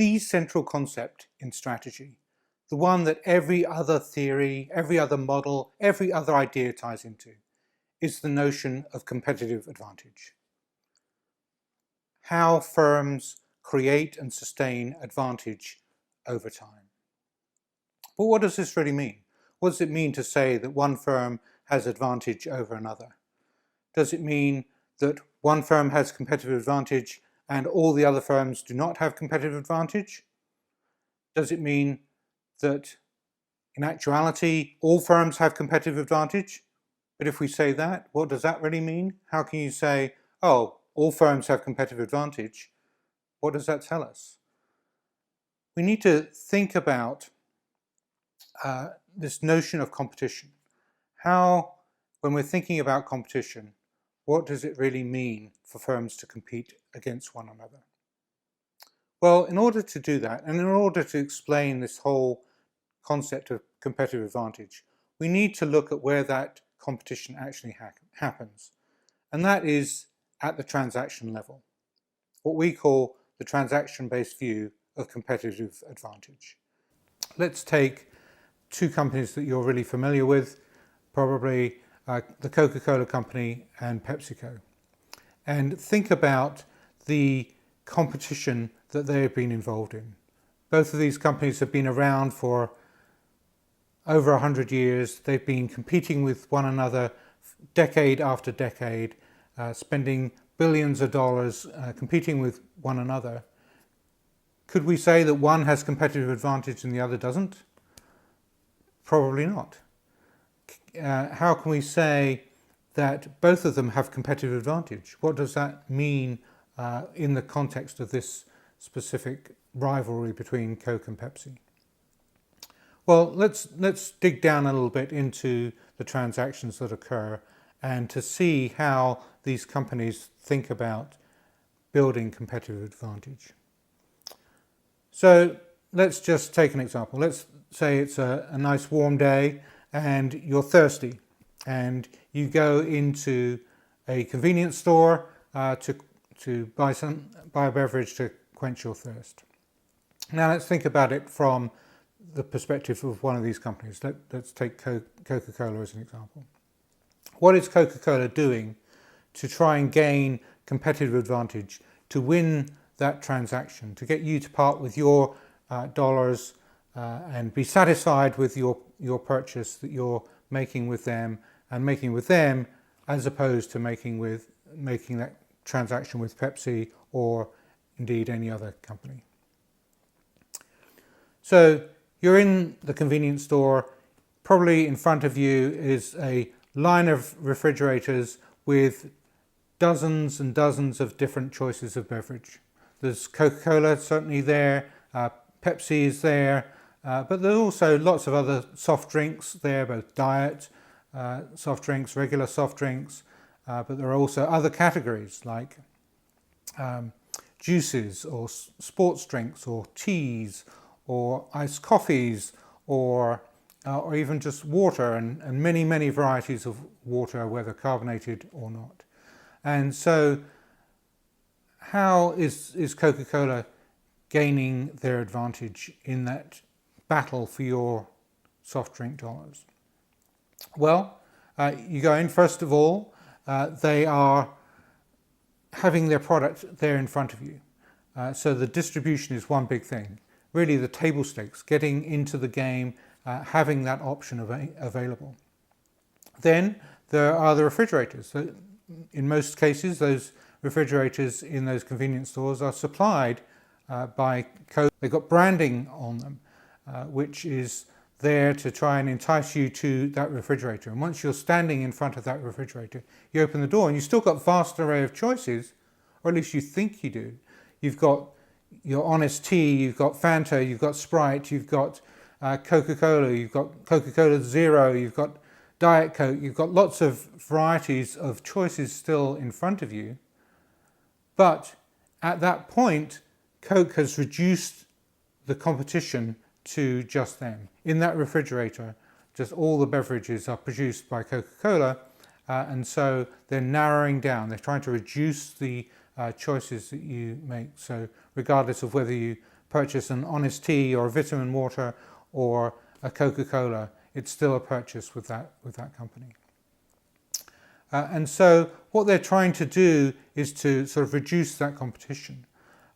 the central concept in strategy, the one that every other theory, every other model, every other idea ties into, is the notion of competitive advantage. How firms create and sustain advantage over time. But what does this really mean? What does it mean to say that one firm has advantage over another? Does it mean that one firm has competitive advantage and all the other firms do not have competitive advantage? Does it mean that in actuality all firms have competitive advantage? But if we say that, what does that really mean? How can you say, oh, all firms have competitive advantage? What does that tell us? We need to think about this notion of competition. How, when we're thinking about competition, what does it really mean for firms to compete against one another? Well, in order to do that, and in order to explain this whole concept of competitive advantage, we need to look at where that competition actually happens. And that is at the transaction level, what we call the transaction-based view of competitive advantage. Let's take two companies that you're really familiar with, probably the Coca-Cola company and PepsiCo, and think about the competition that they have been involved in. Both of these companies have been around for over 100 years. They've been competing with one another decade after decade, spending billions of dollars competing with one another. Could we say that one has competitive advantage and the other doesn't? Probably not. How can we say that both of them have competitive advantage? What does that mean in the context of this specific rivalry between Coke and Pepsi? Well, let's dig down a little bit into the transactions that occur and to see how these companies think about building competitive advantage. So let's just take an example. Let's say it's a nice warm day and you're thirsty and you go into a convenience store to buy a beverage to quench your thirst. Now let's think about it from the perspective of one of these companies. Let's take Coca-Cola as an example. What is Coca-Cola doing to try and gain competitive advantage, to win that transaction, to get you to part with your dollars and be satisfied with your purchase that you're making with them, and making with them as opposed to making that transaction with Pepsi or indeed any other company? So you're in the convenience store. Probably in front of you is a line of refrigerators with dozens and dozens of different choices of beverage. There's Coca-Cola certainly there, Pepsi is there, but there's also lots of other soft drinks there, both diet soft drinks, regular soft drinks, but there are also other categories like juices or sports drinks or teas or iced coffees or even just water and many, many varieties of water, whether carbonated or not. And so how is Coca-Cola gaining their advantage in that battle for your soft drink dollars? Well, you go in, first of all, they are having their product there in front of you. So the distribution is one big thing. Really the table stakes, getting into the game, having that option available. Then there are the refrigerators. So in most cases, those refrigerators in those convenience stores are supplied by Coke. They've got branding on them, which is there to try and entice you to that refrigerator. And once you're standing in front of that refrigerator, you open the door and you've still got a vast array of choices, or at least you think you do. You've got your Honest Tea, you've got Fanta, you've got Sprite, you've got Coca-Cola, you've got Coca-Cola Zero, you've got Diet Coke, you've got lots of varieties of choices still in front of you. But at that point, Coke has reduced the competition to just them. In that refrigerator, just all the beverages are produced by Coca-Cola, and so they're narrowing down. They're trying to reduce the choices that you make. So regardless of whether you purchase an Honest Tea or a Vitamin Water or a Coca-Cola, it's still a purchase with that company. And so what they're trying to do is to sort of reduce that competition.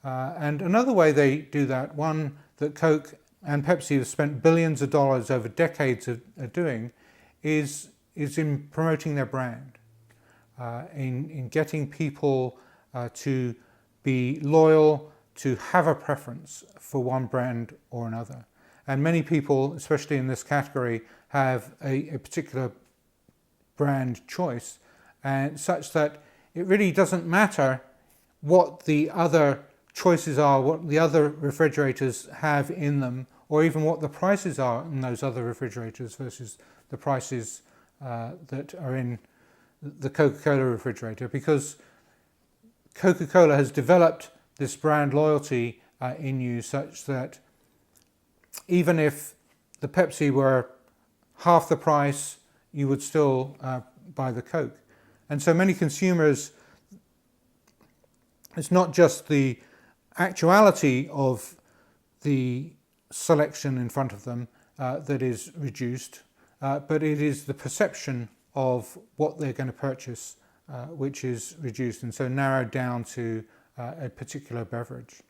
And another way they do that, one that Coke and Pepsi have spent billions of dollars over decades of doing, is in promoting their brand, in getting people to be loyal, to have a preference for one brand or another. And many people, especially in this category, have a particular brand choice, and such that it really doesn't matter what the other choices are, what the other refrigerators have in them, or even what the prices are in those other refrigerators versus the prices that are in the Coca-Cola refrigerator, because Coca-Cola has developed this brand loyalty in you such that even if the Pepsi were half the price, you would still buy the Coke. And so many consumers, it's not just the actuality of the selection in front of them that is reduced, but it is the perception of what they're going to purchase which is reduced, and so narrowed down to a particular beverage.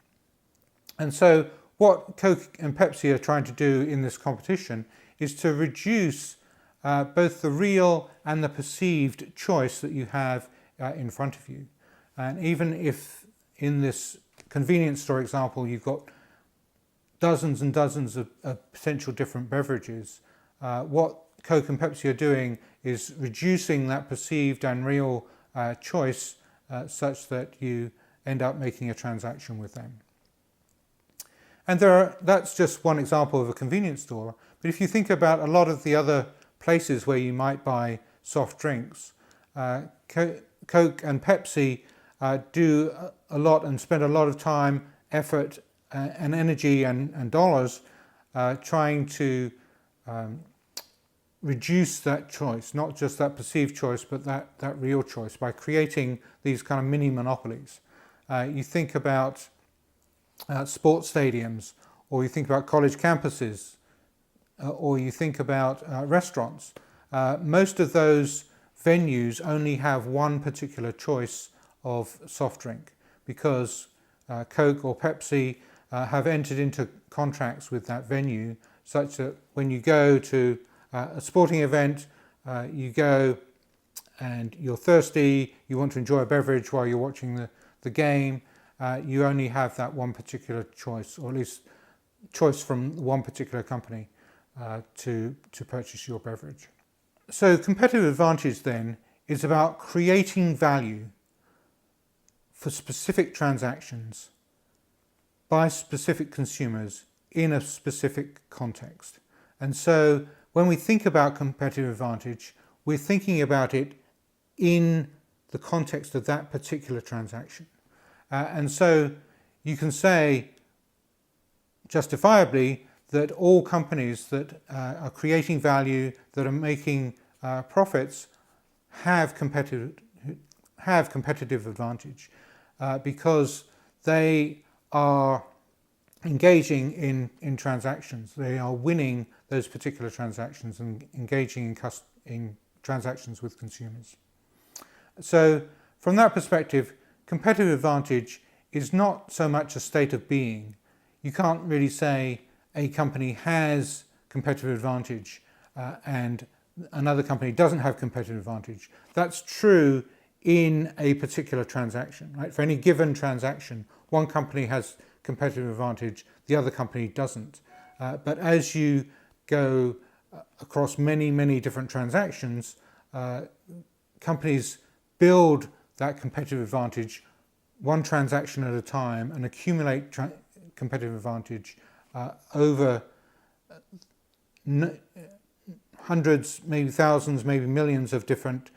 And so what Coke and Pepsi are trying to do in this competition is to reduce both the real and the perceived choice that you have in front of you. And even if in this convenience store example you've got dozens and dozens of potential different beverages, what Coke and Pepsi are doing is reducing that perceived and real choice such that you end up making a transaction with them. And that's just one example of a convenience store, but if you think about a lot of the other places where you might buy soft drinks, Coke and Pepsi do a lot and spend a lot of time, effort and energy and dollars trying to reduce that choice, not just that perceived choice, but that real choice, by creating these kind of mini monopolies. You think about sports stadiums, or you think about college campuses, or you think about restaurants. Most of those venues only have one particular choice of soft drink because Coke or Pepsi have entered into contracts with that venue such that when you go to a sporting event, you go and you're thirsty, you want to enjoy a beverage while you're watching the game, you only have that one particular choice, or at least choice from one particular company to purchase your beverage. So competitive advantage then is about creating value for specific transactions by specific consumers in a specific context. And so when we think about competitive advantage, we're thinking about it in the context of that particular transaction. And so you can say justifiably that all companies that are creating value, that are making profits, have competitive advantage because they are engaging in transactions. They are winning those particular transactions and engaging in transactions with consumers. So from that perspective, competitive advantage is not so much a state of being. You can't really say a company has competitive advantage and another company doesn't have competitive advantage. That's true in a particular transaction, right? For any given transaction, one company has competitive advantage, the other company doesn't. But as you go across many, many different transactions, companies build that competitive advantage one transaction at a time and accumulate competitive advantage over hundreds, maybe thousands, maybe millions of different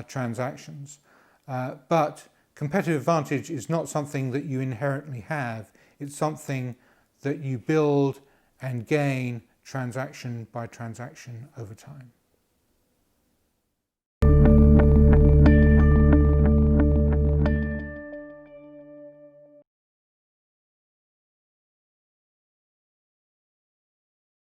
transactions. But competitive advantage is not something that you inherently have. It's something that you build and gain transaction by transaction over time.